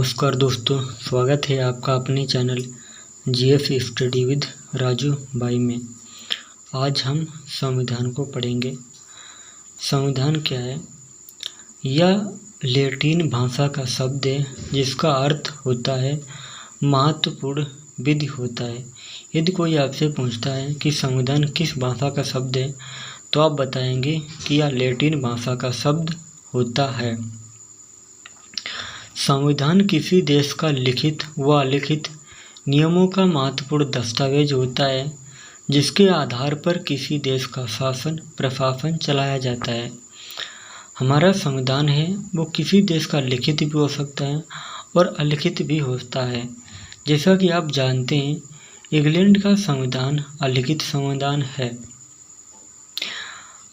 नमस्कार दोस्तों, स्वागत है आपका अपने channel GF study with Raju भाई में। आज हम संविधान को पढ़ेंगे। संविधान क्या है? यह लैटिन भाषा का शब्द है जिसका अर्थ होता है महत्वपूर्ण विधि होता है। यदि कोई आपसे पूछता है कि संविधान किस भाषा का शब्द है तो आप बताएंगे कि यह लैटिन भाषा का शब्द होता है। संविधान किसी देश का लिखित व अलिखित नियमों का महत्वपूर्ण दस्तावेज होता है जिसके आधार पर किसी देश का शासन प्रशासन चलाया जाता है। हमारा संविधान है वो किसी देश का लिखित भी हो सकता है और अलिखित भी होता है। जैसा कि आप जानते हैं, इंग्लैंड का संविधान अलिखित संविधान है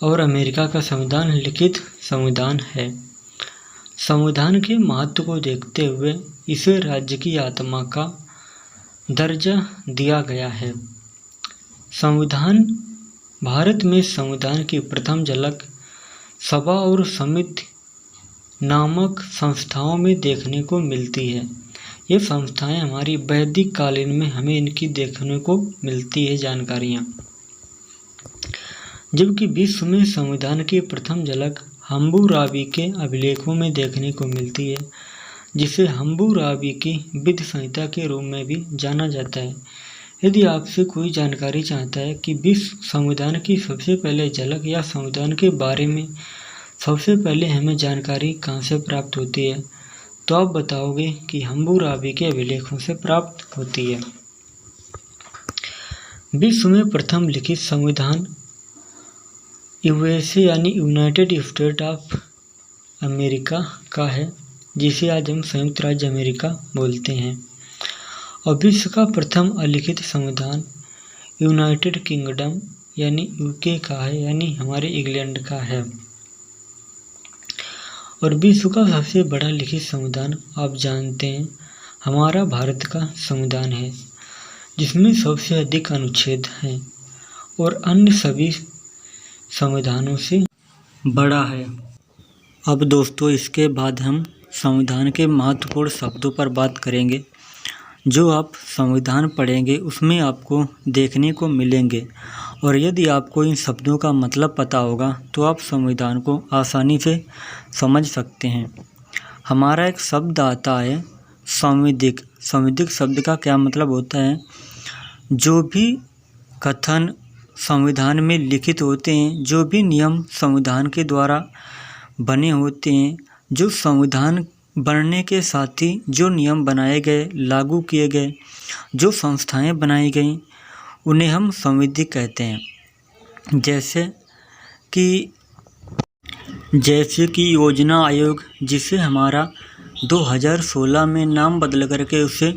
और अमेरिका का संविधान लिखित संविधान है। संविधान के महत्व को देखते हुए इसे राज्य की आत्मा का दर्जा दिया गया है। संविधान भारत में संविधान की प्रथम झलक सभा और समिति नामक संस्थाओं में देखने को मिलती है। ये संस्थाएं हमारी वैदिक कालीन में हमें इनकी देखने को मिलती है जानकारियाँ। जबकि विश्व में संविधान की प्रथम झलक हम्बुराबी के अभिलेखों में देखने को मिलती है, जिसे हम्बुराबी की विधि संहिता के रूप में भी जाना जाता है। यदि आपसे कोई जानकारी चाहता है कि विश्व संविधान की सबसे पहले झलक या संविधान के बारे में सबसे पहले हमें जानकारी कहाँ से प्राप्त होती है, तो आप बताओगे कि हम्बुराबी के अभिलेखों से प्राप्त होती है। विश्व में प्रथम लिखित संविधान यूएसए यानी यूनाइटेड स्टेट ऑफ अमेरिका का है, जिसे आज हम संयुक्त राज्य अमेरिका बोलते हैं। और विश्व का प्रथम अलिखित संविधान यूनाइटेड किंगडम यानी यूके का है, यानी हमारे इंग्लैंड का है। और विश्व का सबसे बड़ा लिखित संविधान आप जानते हैं हमारा भारत का संविधान है, जिसमें सबसे अधिक अनुच्छेद हैं और अन्य सभी संविधानों से बड़ा है। अब दोस्तों, इसके बाद हम संविधान के महत्वपूर्ण शब्दों पर बात करेंगे। जो आप संविधान पढ़ेंगे उसमें आपको देखने को मिलेंगे, और यदि आपको इन शब्दों का मतलब पता होगा तो आप संविधान को आसानी से समझ सकते हैं। हमारा एक शब्द आता है संविधिक। संविधिक शब्द का क्या मतलब होता है? जो भी कथन संविधान में लिखित होते हैं, जो भी नियम संविधान के द्वारा बने होते हैं, जो संविधान बनने के साथ ही जो नियम बनाए गए, लागू किए गए, जो संस्थाएं बनाई गई, उन्हें हम संविधिक कहते हैं। जैसे कि योजना आयोग, जिसे हमारा 2016 में नाम बदल करके उसे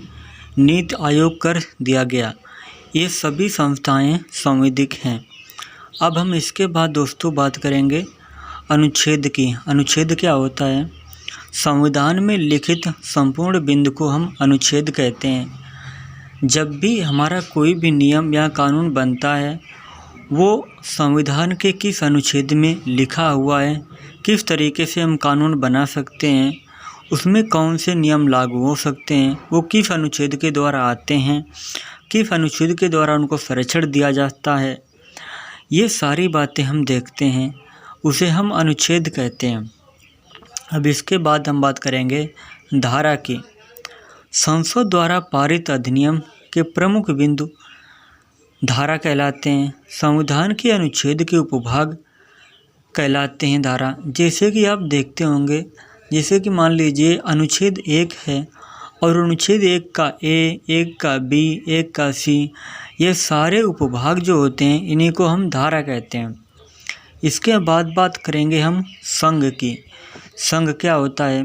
नीति आयोग कर दिया गया। ये सभी संस्थाएं संविधिक हैं। अब हम इसके बाद दोस्तों बात करेंगे अनुच्छेद की। अनुच्छेद क्या होता है? संविधान में लिखित संपूर्ण बिंदु को हम अनुच्छेद कहते हैं। जब भी हमारा कोई भी नियम या कानून बनता है, वो संविधान के किस अनुच्छेद में लिखा हुआ है, किस तरीके से हम कानून बना सकते हैं, उसमें कौन से नियम लागू हो सकते हैं, वो किस अनुच्छेद के द्वारा आते हैं, किस अनुच्छेद के द्वारा उनको संरक्षण दिया जाता है, ये सारी बातें हम देखते हैं, उसे हम अनुच्छेद कहते हैं। अब इसके बाद हम बात करेंगे धारा की। संसद द्वारा पारित अधिनियम के प्रमुख बिंदु धारा कहलाते हैं। संविधान के अनुच्छेद के उपभाग कहलाते हैं धारा। जैसे कि आप देखते होंगे, जैसे कि मान लीजिए अनुच्छेद 1 है और अनुच्छेद 1 का ए, 1 का बी, 1 का सी, ये सारे उपभाग जो होते हैं इन्हीं को हम धारा कहते हैं। इसके बाद बात करेंगे हम संघ की। संघ क्या होता है?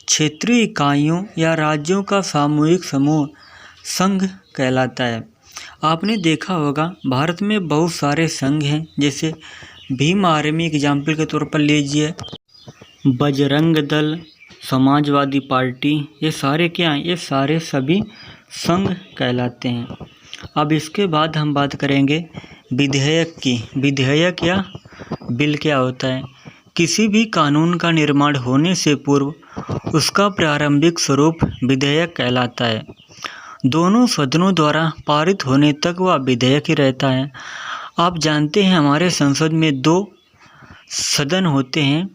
क्षेत्रीय इकाइयों या राज्यों का सामूहिक समूह संघ कहलाता है। आपने देखा होगा भारत में बहुत सारे संघ हैं, जैसे भीम आर्मी एग्जाम्पल के तौर पर लीजिए, बजरंग दल, समाजवादी पार्टी, ये सारे क्या हैं? ये सारे सभी संघ कहलाते हैं। अब इसके बाद हम बात करेंगे विधेयक की। विधेयक या बिल क्या होता है? किसी भी कानून का निर्माण होने से पूर्व उसका प्रारंभिक स्वरूप विधेयक कहलाता है। दोनों सदनों द्वारा पारित होने तक वह विधेयक ही रहता है। आप जानते हैं हमारे संसद में 2 सदन होते हैं,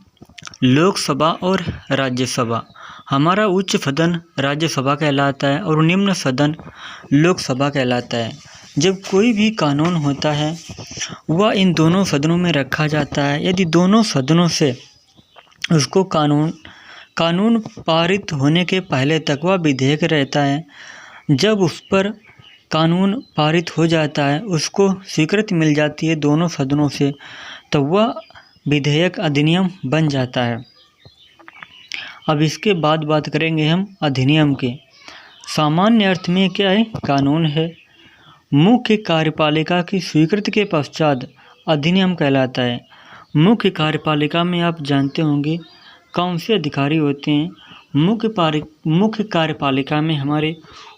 लोकसभा और राज्यसभा। हमारा उच्च सदन राज्यसभा कहलाता है और निम्न सदन लोकसभा कहलाता है। जब कोई भी कानून होता है वह इन दोनों सदनों में रखा जाता है। यदि दोनों सदनों से उसको कानून पारित होने के पहले तक वह विधेयक रहता है। जब उस पर कानून पारित हो जाता है, उसको स्वीकृति मिल जाती है दोनों सदनों से, तो वह विधेयक अधिनियम बन जाता है। अब इसके बाद बात करेंगे हम अधिनियम की। सामान्य अर्थ में क्या है? कानून है। मुख्य कार्यपालिका की स्वीकृति के पश्चात अधिनियम कहलाता है। मुख्य कार्यपालिका में आप जानते होंगे कौन से अधिकारी होते हैं। मुख्य कार्यपालिका में हमारे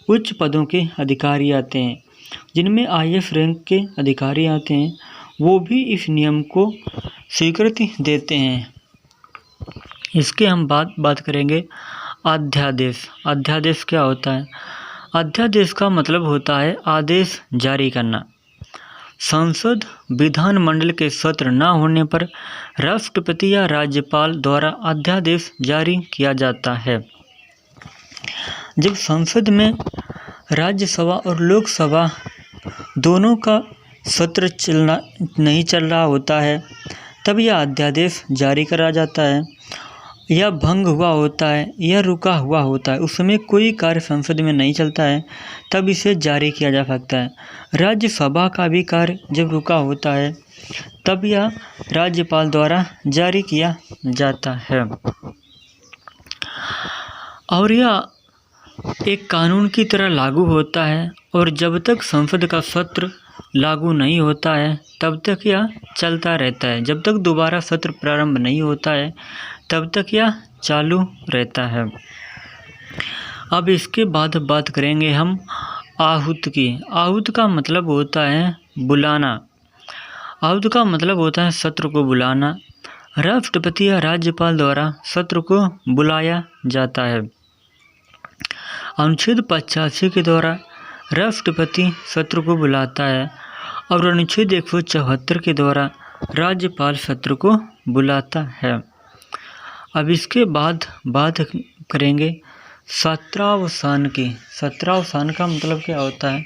उच्च पदों के अधिकारी आते हैं, जिनमें IAS रैंक के अधिकारी आते हैं। वो भी इस नियम को स्वीकृति देते हैं। इसके हम बात करेंगे अध्यादेश। अध्यादेश क्या होता है? अध्यादेश का मतलब होता है आदेश जारी करना। संसद विधानमंडल के सत्र न होने पर राष्ट्रपति या राज्यपाल द्वारा अध्यादेश जारी किया जाता है। जब संसद में राज्यसभा और लोकसभा दोनों का सत्र नहीं चल रहा होता है, तब यह अध्यादेश जारी करा जाता है। यह भंग हुआ होता है या रुका हुआ होता है, उस समय कोई कार्य संसद में नहीं चलता है, तब इसे जारी किया जा सकता है। राज्यसभा का भी कार्य जब रुका होता है तब यह राज्यपाल द्वारा जारी किया जाता है। और यह एक कानून की तरह लागू होता है और जब तक संसद का सत्र लागू नहीं होता है तब तक यह चलता रहता है। जब तक दोबारा सत्र प्रारंभ नहीं होता है तब तक यह चालू रहता है। अब इसके बाद बात करेंगे हम आहूत की। आहूत का मतलब होता है बुलाना। आहूत का मतलब होता है सत्र को बुलाना। राष्ट्रपति या राज्यपाल द्वारा सत्र को बुलाया जाता है। अनुच्छेद 85 के द्वारा राष्ट्रपति सत्र को बुलाता है और अनुच्छेद 174 के द्वारा राज्यपाल सत्र को बुलाता है। अब इसके बाद बात करेंगे सत्रावसान की। सत्रावसान का मतलब क्या होता है?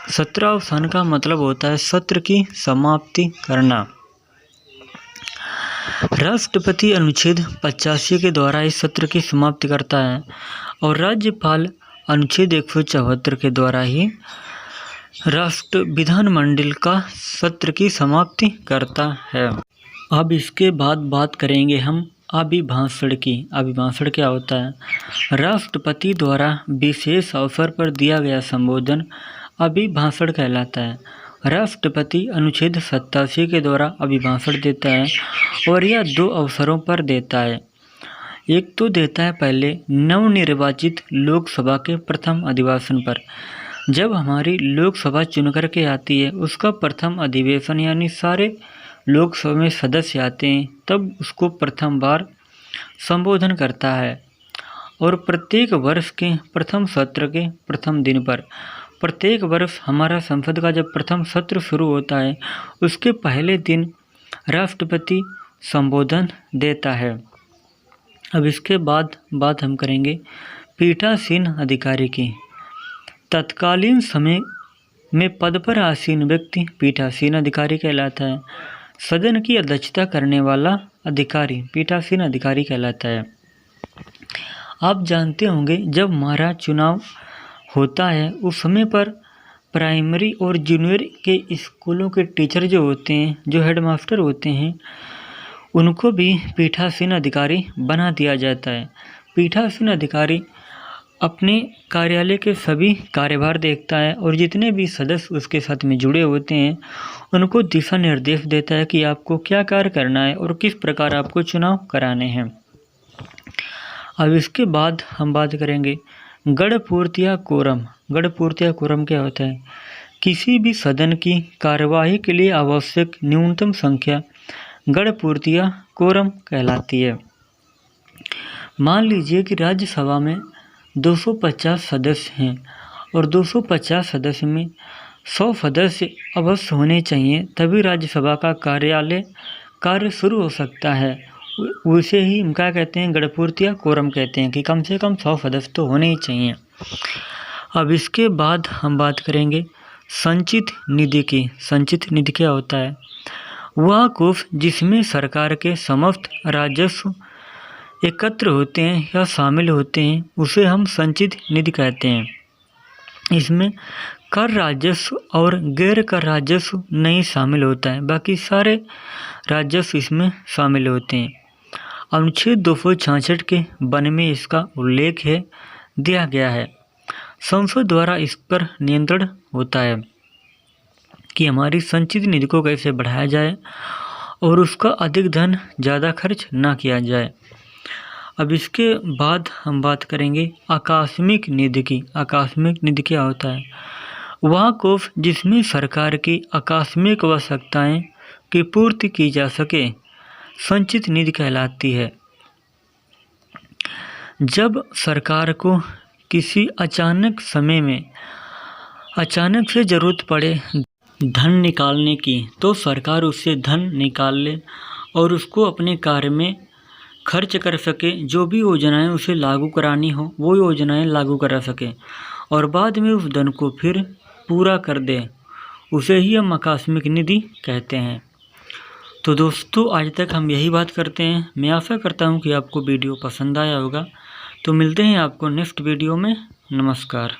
सत्रावसान का मतलब होता है सत्र की समाप्ति करना। राष्ट्रपति अनुच्छेद 85 के द्वारा इस सत्र की समाप्ति करता है और राज्यपाल अनुच्छेद 174 के द्वारा ही विधानमंडल का सत्र की समाप्ति करता है। अब इसके बाद बात करेंगे हम अभिभाषण की। अभिभाषण क्या होता है? राष्ट्रपति द्वारा विशेष अवसर पर दिया गया संबोधन अभिभाषण कहलाता है। राष्ट्रपति अनुच्छेद 87 के द्वारा अभिभाषण देता है और यह 2 अवसरों पर देता है। एक तो देता है पहले नवनिर्वाचित लोकसभा के प्रथम अधिवेशन पर। जब हमारी लोकसभा चुन करके आती है, उसका प्रथम अधिवेशन यानी सारे लोकसभा में सदस्य आते हैं, तब उसको प्रथम बार संबोधन करता है। और प्रत्येक वर्ष के प्रथम सत्र के प्रथम दिन पर, प्रत्येक वर्ष हमारा संसद का जब प्रथम सत्र शुरू होता है, उसके पहले दिन राष्ट्रपति संबोधन देता है। अब इसके बाद बात हम करेंगे पीठासीन अधिकारी की। तत्कालीन समय में पद पर आसीन व्यक्ति पीठासीन अधिकारी कहलाता है। सदन की अध्यक्षता करने वाला अधिकारी पीठासीन अधिकारी कहलाता है। आप जानते होंगे जब हमारा चुनाव होता है उस समय पर प्राइमरी और जूनियर के स्कूलों के टीचर जो होते हैं, जो हेडमास्टर होते हैं, उनको भी पीठासीन अधिकारी बना दिया जाता है। पीठासीन अधिकारी अपने कार्यालय के सभी कार्यभार देखता है और जितने भी सदस्य उसके साथ में जुड़े होते हैं उनको दिशा निर्देश देता है कि आपको क्या कार्य करना है और किस प्रकार आपको चुनाव कराने हैं। अब इसके बाद हम बात करेंगे गणपूर्तिया कोरम। गणपूर्तिया कोरम क्या होता है? किसी भी सदन की कार्यवाही के लिए आवश्यक न्यूनतम संख्या गणपूर्तिया कोरम कहलाती है। मान लीजिए कि राज्यसभा में 250 सदस्य हैं और 250 सदस्य में 100 सदस्य अवश्य होने चाहिए, तभी राज्यसभा का कार्य शुरू हो सकता है। उसे ही हम क्या कहते हैं, गणपूर्ति या कोरम कहते हैं कि कम से कम 100 सदस्य तो होने ही चाहिए। अब इसके बाद हम बात करेंगे संचित निधि की। संचित निधि क्या होता है? वह कोष जिसमें सरकार के समस्त राजस्व एकत्र होते हैं या शामिल होते हैं, उसे हम संचित निधि कहते हैं। इसमें कर राजस्व और गैर कर राजस्व नहीं शामिल होता है, बाकी सारे राजस्व इसमें शामिल होते हैं। अनुच्छेद 266 के वन में इसका उल्लेख दिया गया है। संसद द्वारा इस पर नियंत्रण होता है कि हमारी संचित निधि को कैसे बढ़ाया जाए और उसका अधिक धन ज़्यादा खर्च ना किया जाए। अब इसके बाद हम बात करेंगे आकस्मिक निधि की। आकस्मिक निधि क्या होता है? वह कोष जिसमें सरकार की आकस्मिक आवश्यकताएं की पूर्ति की जा सके, संचित निधि कहलाती है। जब सरकार को किसी अचानक समय में अचानक से ज़रूरत पड़े धन निकालने की, तो सरकार उससे धन निकाल ले और उसको अपने कार्य में खर्च कर सके। जो भी योजनाएं उसे लागू करानी हो वो योजनाएं लागू करा सके और बाद में उस धन को फिर पूरा कर दे, उसे ही हम आकस्मिक निधि कहते हैं। तो दोस्तों, आज तक हम यही बात करते हैं। मैं आशा करता हूँ कि आपको वीडियो पसंद आया होगा। तो मिलते हैं आपको नेक्स्ट वीडियो में। नमस्कार।